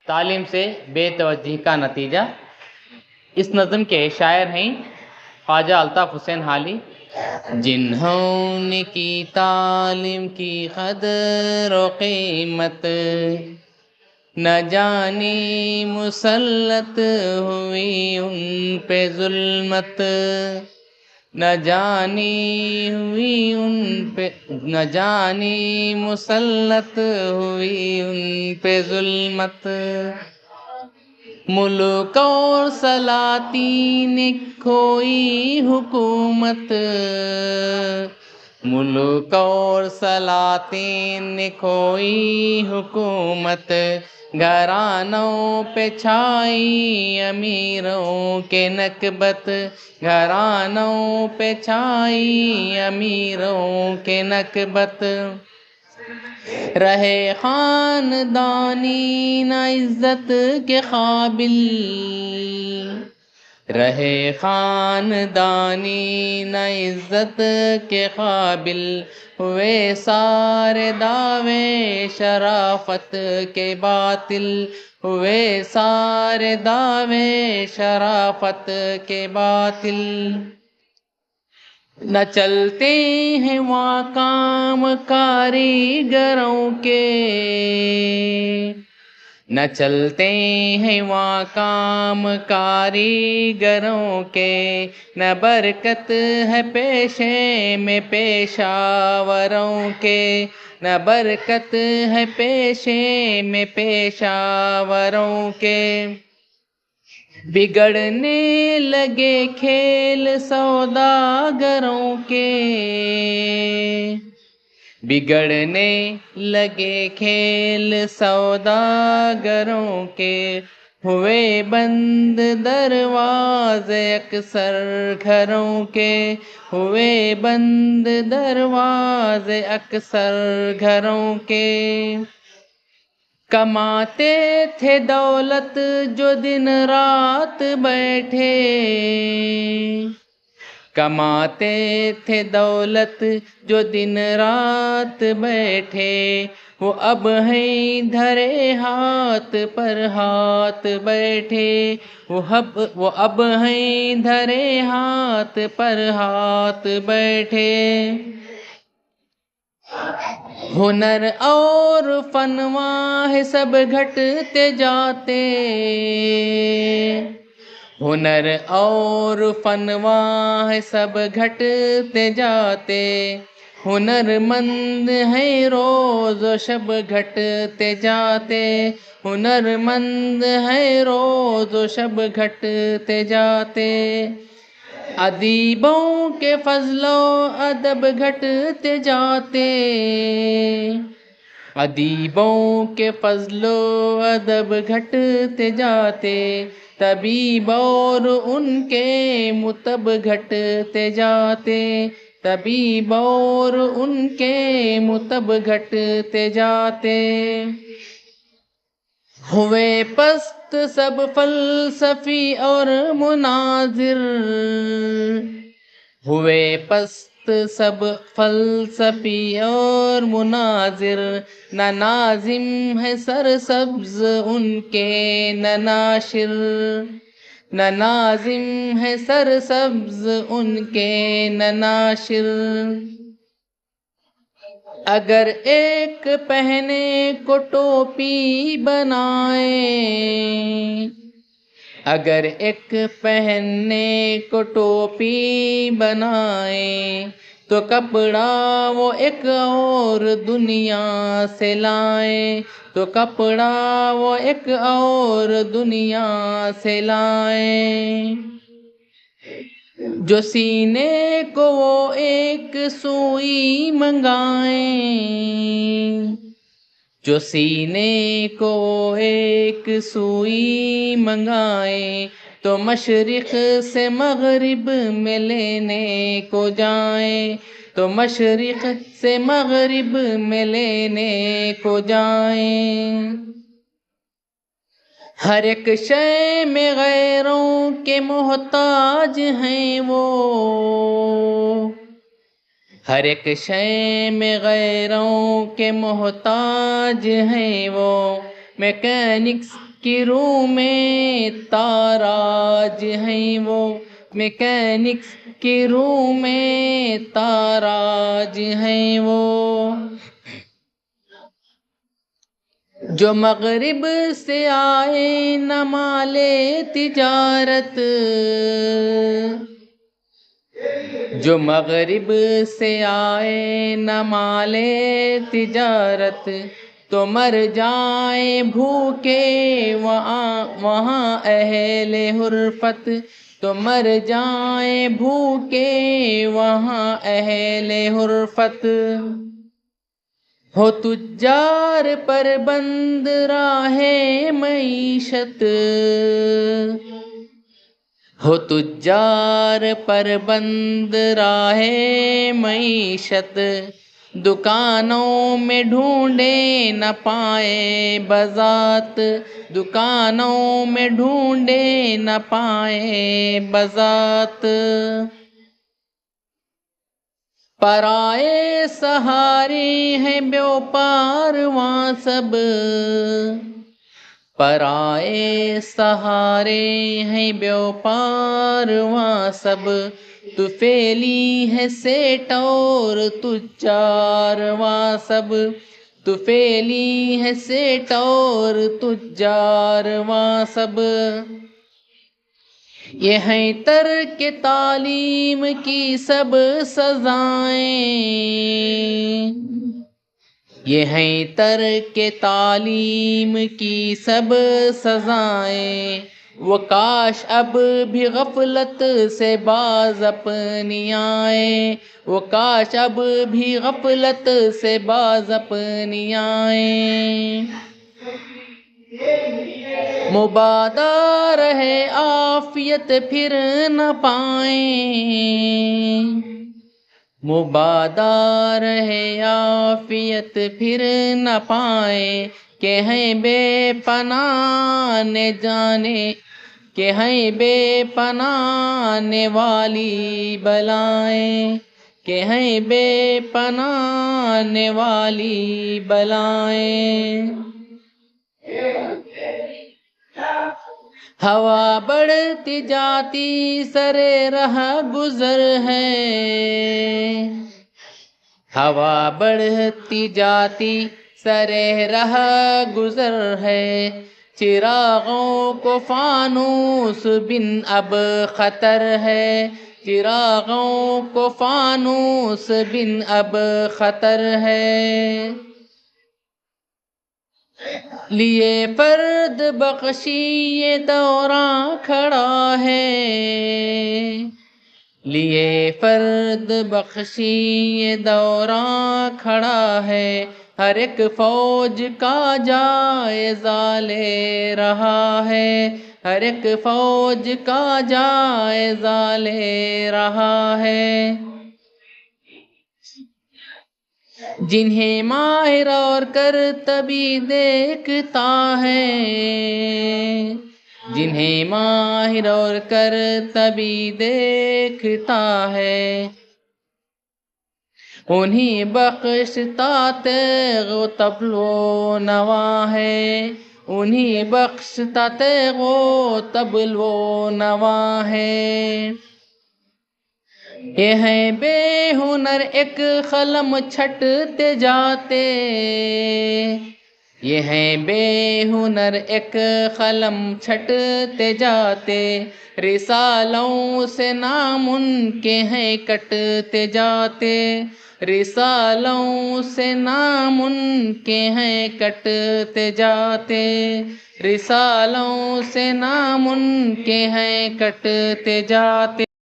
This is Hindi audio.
तालीम से बेतवज्जी का नतीजा। इस नज़म के शायर हैं ख्वाजा अल्ताफ़ हुसैन हाली। जिन्होंने की तालीम की कदर व कीमत, न जानी मुसल्लत हुई उन पे जुल्मत। न जानी हुई उन पे, न जानी मुसल्लत हुई उन पे जुल्मत। मुल्क और सलातीन खोई हुकूमत, मुल्क और सलातीन खोई हुकूमत। घरानों पे छाई अमीरों के नकबत, घरानों पे छाई अमीरों के नकबत। रहे खानदानी न इज्जत के काबिल, रहे खानदानी न इज्जत के काबिल। हुए सारे दावे शराफत के बातिल, हुए सारे दावे शराफत के बातिल। न चलते हैं वहाँ काम कारीगरों के, न चलते हैं वहाँ काम कारीगरों के। न बरकत है पेशे में पेशावरों के, न बरकत है पेशे में पेशावरों के। बिगड़ने लगे खेल सौदागरों के, बिगड़ने लगे खेल सौदागरों के। हुए बंद दरवाजे अक्सर घरों के, हुए बंद दरवाजे अक्सर घरों के। कमाते थे दौलत जो दिन रात बैठे, कमाते थे दौलत जो दिन रात बैठे। वो अब हैं धरे हाथ पर हाथ बैठे, वो अब हैं धरे हाथ पर हाथ बैठे। हुनर और फनवा है सब घटते जाते, हुनर और फनवा है सब घटते जाते। हुनरमंद है रोज शब घटते जाते, हुनरमंद है रोज शब घटते जाते। अदीबों के फजलो अदब घटते जाते, अदीबों के फजलो अदब घटते जाते। तबीब और उनके मुतब घटते जाते, तबीब और उनके मुतब घटते जाते। हुए पस्त सब फलसफी और मुनाजिर, हुए पस्त सब फलसफी और मुनाजिर। न नाजिम है सरसब्ज उनके न नाशिर, न नाजिम है सरसब्ज उनके न नाशिर। अगर एक पहने को टोपी बनाए, अगर एक पहनने को टोपी बनाए। तो कपड़ा वो एक और दुनिया से लाए, तो कपड़ा वो एक और दुनिया से लाए। जो सीने को वो एक सुई मंगाए, जो सीने को एक सुई मंगाए। तो मशरिक़ से मग़रिब में लेने को जाए, तो मशरिक़ से मग़रिब में लेने को जाए। हर एक शय में गैरों के मोहताज हैं वो, हर एक शय में गैरों के मोहताज हैं वो। मैकेनिक्स की रूह में ताराज हैं वो, मैकेनिक्स की रूह में ताराज हैं वो। जो मगरिब से आए न माले तिजारत, जो मगरिब से आए न माले तिजारत, तो मर जाए भूखे वहाँ अहले हुर्फत, तो मर जाए भूखे वहाँ अहले हुर्फत। हो तुज्जार पर बंद राहे मईशत, हो तुज्जार पर बंद राहे मईशत, दुकानों में ढूंढे न पाए बज़ात, दुकानों में ढूंढे न पाए बज़ात। पराए सहारे हैं व्यापार वहाँ सब, पराए सहारे हैं व्यापार वहाँ सब, तुफेली है सेठ और तुज्जार वहाँ सब, तुफेली है सेठ और तुज्जार वहाँ सब। ये हैं तर्क तालीम की सब सजाएं, ये हैं तर्क तालीम की सब सजाएं, वो काश अब भी गफलत से बाज अपनी आए, वो काश अब भी गफलत से बाज अपनी आए। मुबादा रहे आफियत फिर न पाए, मुबादा रहे आफियत फिर न पाए, के हैं बेपनाह ने जाने, के हैं बेपनाह ने वाली बलाएं, के हैं बेपनाह ने वाली बलाएं। हवा बढ़ती जाती सरे राह गुजर है, हवा बढ़ती जाती सरे राह गुजर है, चिरागों को फानूस बिन अब खतर है, चिरागों को फानूस बिन अब खतर है। लिए फर्द बख्शी ये दौरा खड़ा है, लिए फर्द बख्शी ये दौरा खड़ा है, हर एक फौज का जायज़ा ले रहा है, हर एक फौज का जायज़ा ले रहा है। जिन्हें माहिर और करतबी देखता है, जिन्हें माहिर और करतबी देखता है, उन्हीं बख्शता तेगो तबलो नवा है, उन्हीं बख्शता तेगो तबलो नवा है। ये हैं बेहुनर एक कलम छटते जाते, ये हैं बेहुनर एक कलम छटते जाते, रिसालों से नाम उनके हैं कटते जाते, रिसालों से नाम उनके हैं कटते जाते, रिसालों से नाम उनके हैं कटते जाते।